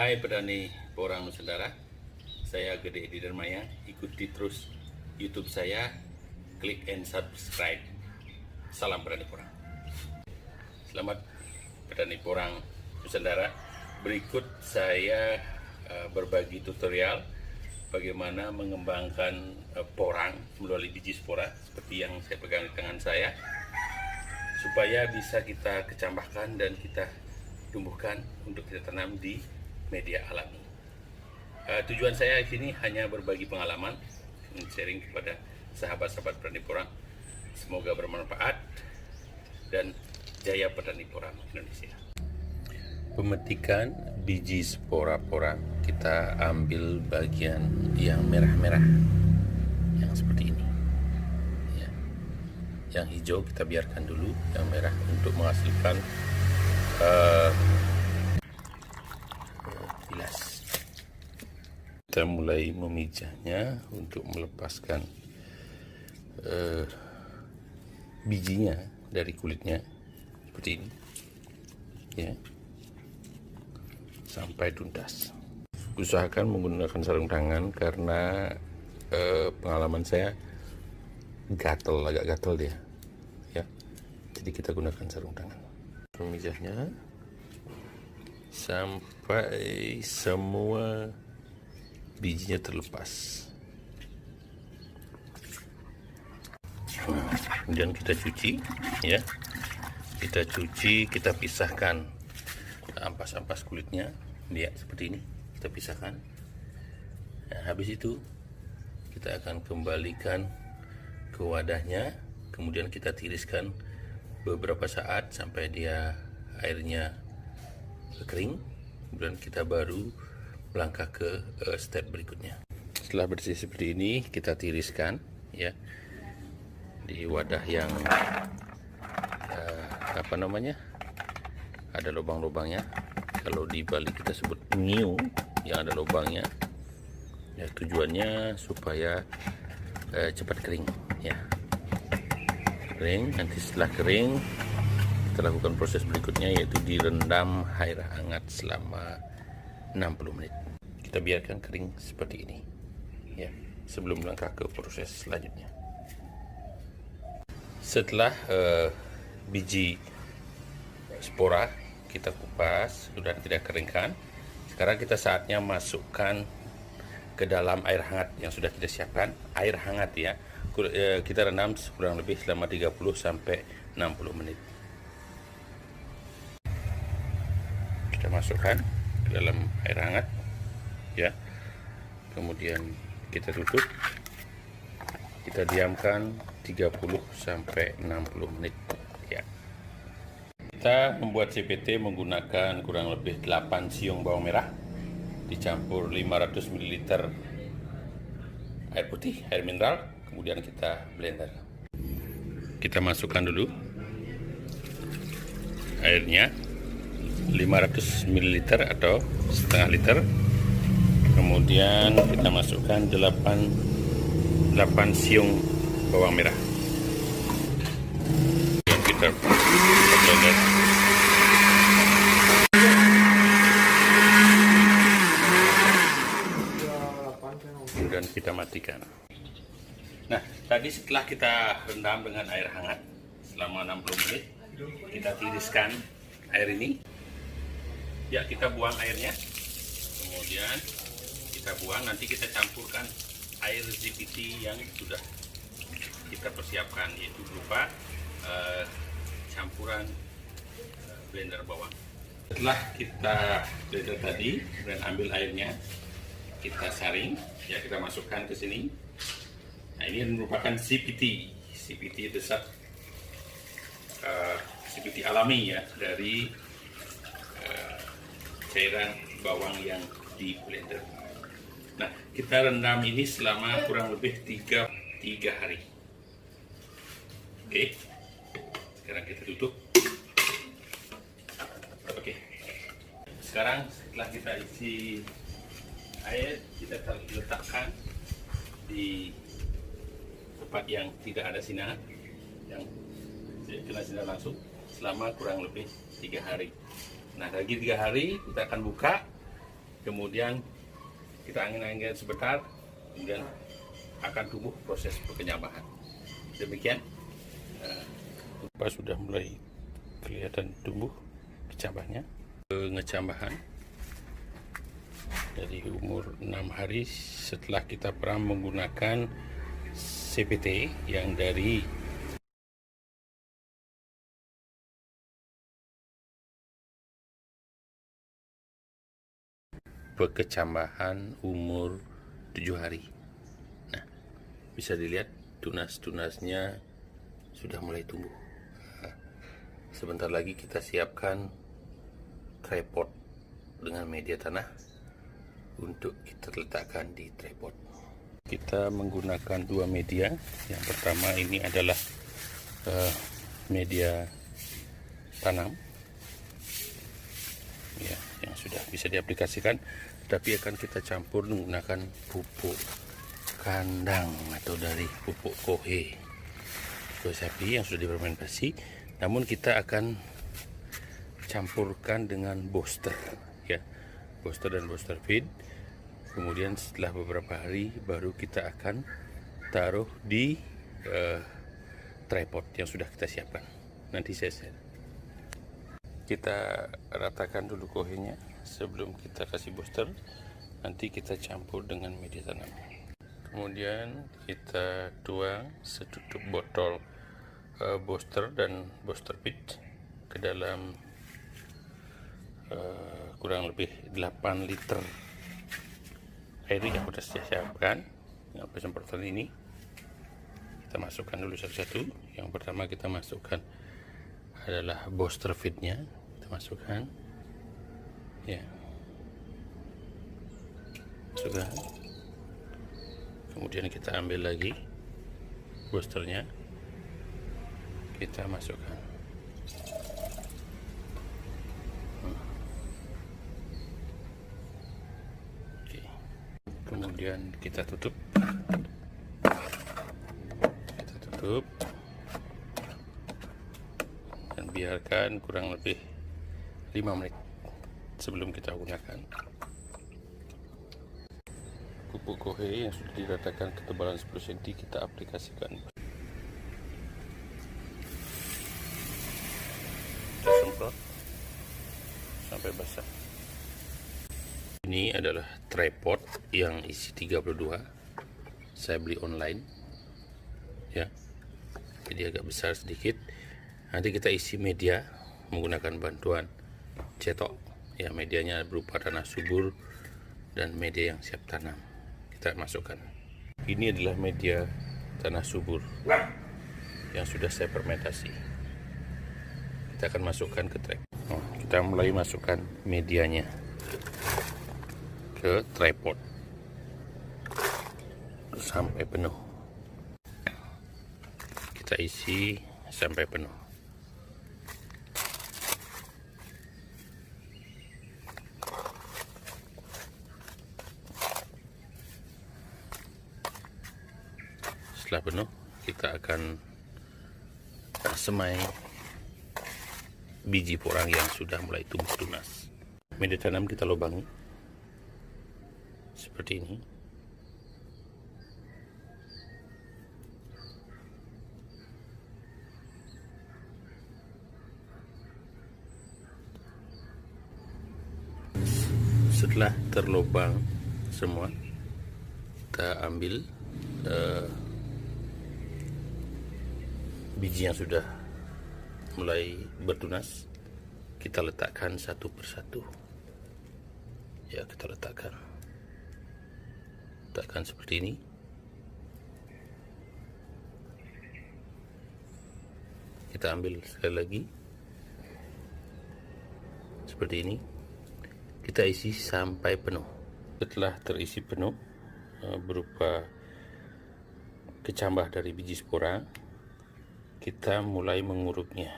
Hai petani porang Nusantara, saya Gede Edi Darmaya. Ikuti terus YouTube saya, klik and subscribe. Salam petani porang. Selamat petani porang Nusantara. Berikut saya berbagi tutorial bagaimana mengembangkan porang melalui biji spora seperti yang saya pegang di tangan saya, supaya bisa kita kecambahkan dan kita tumbuhkan untuk kita tanam di media alami. Tujuan saya di sini hanya berbagi pengalaman, sharing kepada sahabat-sahabat petani porang. Semoga bermanfaat dan jaya petani porang Indonesia. Pemetikan biji spora porang, kita ambil bagian yang merah-merah, yang seperti ini. Ya. Yang hijau kita biarkan dulu, yang merah untuk menghasilkan bilas. Kita mulai memijahnya untuk melepaskan bijinya dari kulitnya seperti ini, ya, sampai tuntas. Usahakan menggunakan sarung tangan karena pengalaman saya agak gatel dia, ya. Jadi kita gunakan sarung tangan. Memijahnya sampai semua bijinya terlepas. Kemudian kita cuci, ya. Kita cuci, kita pisahkan ampas-ampas kulitnya, dia seperti ini. Kita pisahkan. Nah, habis itu kita akan kembalikan ke wadahnya, kemudian kita tiriskan beberapa saat sampai dia airnya kering. Kemudian kita baru melangkah ke step berikutnya. Setelah bersih seperti ini, kita tiriskan, ya, di wadah yang ada lubang-lubangnya. Kalau di Bali kita sebut nyiu, yang ada lubangnya, ya, tujuannya supaya cepat kering, ya. Kering, nanti setelah kering kita lakukan proses berikutnya, yaitu direndam air hangat selama 60 menit. Kita biarkan kering seperti ini, ya, sebelum melangkah ke proses selanjutnya. Setelah biji spora kita kupas, sudah tidak keringkan. Sekarang kita saatnya masukkan ke dalam air hangat yang sudah kita siapkan. Air hangat, ya, kita rendam kurang lebih selama 30 sampai 60 menit. Kita masukkan ke dalam air hangat, ya. Kemudian kita tutup. Kita diamkan 30 sampai 60 menit, ya. Kita membuat CPT menggunakan kurang lebih 8 siung bawang merah dicampur 500 ml air putih, air mineral, kemudian kita blender. Kita masukkan dulu airnya 500 ml atau setengah liter. Kemudian kita masukkan 8 siung bawang merah. Dan kita blender. Kemudian kita matikan. Nah, tadi setelah kita rendam dengan air hangat selama 60 menit, kita tiriskan air ini. Ya, kita buang airnya. Kemudian kita buang, nanti kita campurkan air ZPT yang sudah kita persiapkan, yaitu berupa campuran blender bawang. Setelah kita blender tadi dan ambil airnya, kita saring, ya, kita masukkan ke sini. Nah, ini merupakan CPT itu CPT alami, ya, dari cairan bawang yang di blender. Nah, kita rendam ini selama kurang lebih 3 hari. Oke. Sekarang kita tutup. Oke. Sekarang setelah kita isi air, kita letakkan di tempat yang tidak ada sinar, yang kena sinar langsung, selama kurang lebih 3 hari. Nah, lagi 3 hari kita akan buka kemudian kita angin-angin sebentar, kemudian akan tumbuh proses pekenyambahan. Demikian. Sudah mulai kelihatan tumbuh kecambahnya. Ngecambahan dari umur 6 hari setelah kita pernah menggunakan CPT yang dari pekecambahan umur 7 hari. Nah, bisa dilihat tunas-tunasnya sudah mulai tumbuh. Nah, sebentar lagi kita siapkan tripod dengan media tanah untuk kita letakkan di tripod. Kita menggunakan dua media. Yang pertama ini adalah media tanam ya, yang sudah bisa diaplikasikan, tapi akan kita campur menggunakan pupuk kandang atau dari pupuk kohe sapi yang sudah difermentasi. Namun kita akan campurkan dengan booster ya, booster dan booster feed. Kemudian setelah beberapa hari baru kita akan taruh di tripod yang sudah kita siapkan. Nanti saya share. Kita ratakan dulu kohenya sebelum kita kasih booster. Nanti kita campur dengan media tanam. Kemudian kita tuang setutup botol booster dan booster feed ke dalam kurang lebih 8 liter air yang sudah saya siapkan. Yang penyemprotan ini kita masukkan dulu satu-satu. Yang pertama kita masukkan adalah booster feednya, kita masukkan ya, masukkan. Kemudian kita ambil lagi boosternya, kita masukkan. Kemudian kita tutup, dan biarkan kurang lebih 5 menit sebelum kita gunakan. Pupuk kohe yang sudah diratakan ketebalan 10 cm kita aplikasikan. Kita semprot sampai basah. Ini adalah tripod yang isi 32. Saya beli online ya, jadi agak besar sedikit. Nanti kita isi media menggunakan bantuan cetok ya, medianya berupa tanah subur dan media yang siap tanam. Kita masukkan. Ini adalah media tanah subur yang sudah saya fermentasi. Kita akan masukkan ke tripod. Kita mulai masukkan medianya ke tripod sampai penuh. Kita isi sampai penuh. Setelah penuh, kita akan semai biji porang yang sudah mulai tumbuh tunas. Media tanam kita lubangi seperti ini. Setelah terlubang semua, kita ambil biji yang sudah mulai bertunas, kita letakkan satu persatu ya, kita letakkan seperti ini. Kita ambil sekali lagi seperti ini, kita isi sampai penuh. Setelah terisi penuh berupa kecambah dari biji spora, kita mulai menguruknya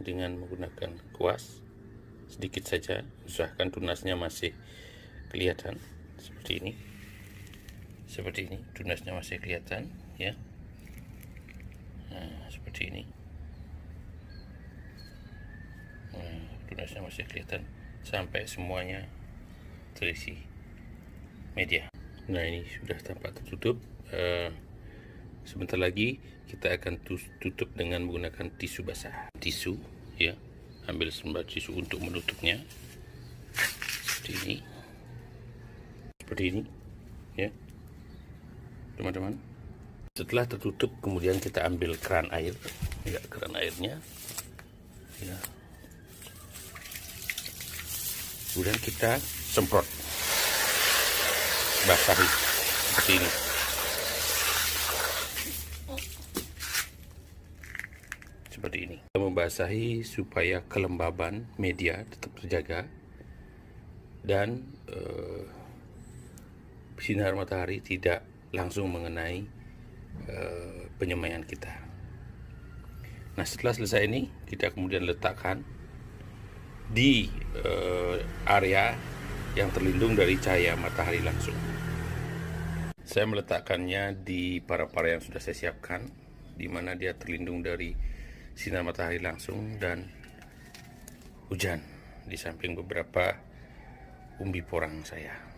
dengan menggunakan kuas sedikit saja. Usahakan tunasnya masih kelihatan seperti ini, tunasnya masih kelihatan ya. Nah, seperti ini. Nah, tunasnya masih kelihatan sampai semuanya terisi media. Nah, ini sudah tampak tertutup. Sebentar lagi kita akan tutup dengan menggunakan tisu basah. Tisu, ya, ambil selembar tisu untuk menutupnya. Seperti ini, ya, teman-teman. Setelah tertutup, kemudian kita ambil keran air, ya, keran airnya, ya. Kemudian kita semprot, basahi seperti ini. Seperti ini. Kita membasahi supaya kelembaban media tetap terjaga dan sinar matahari tidak langsung mengenai penyemaian kita. Nah, setelah selesai ini, kita kemudian letakkan di area yang terlindung dari cahaya matahari langsung. Saya meletakkannya di para-para yang sudah saya siapkan, di mana dia terlindung dari sinar matahari langsung dan hujan, di samping beberapa umbi porang saya.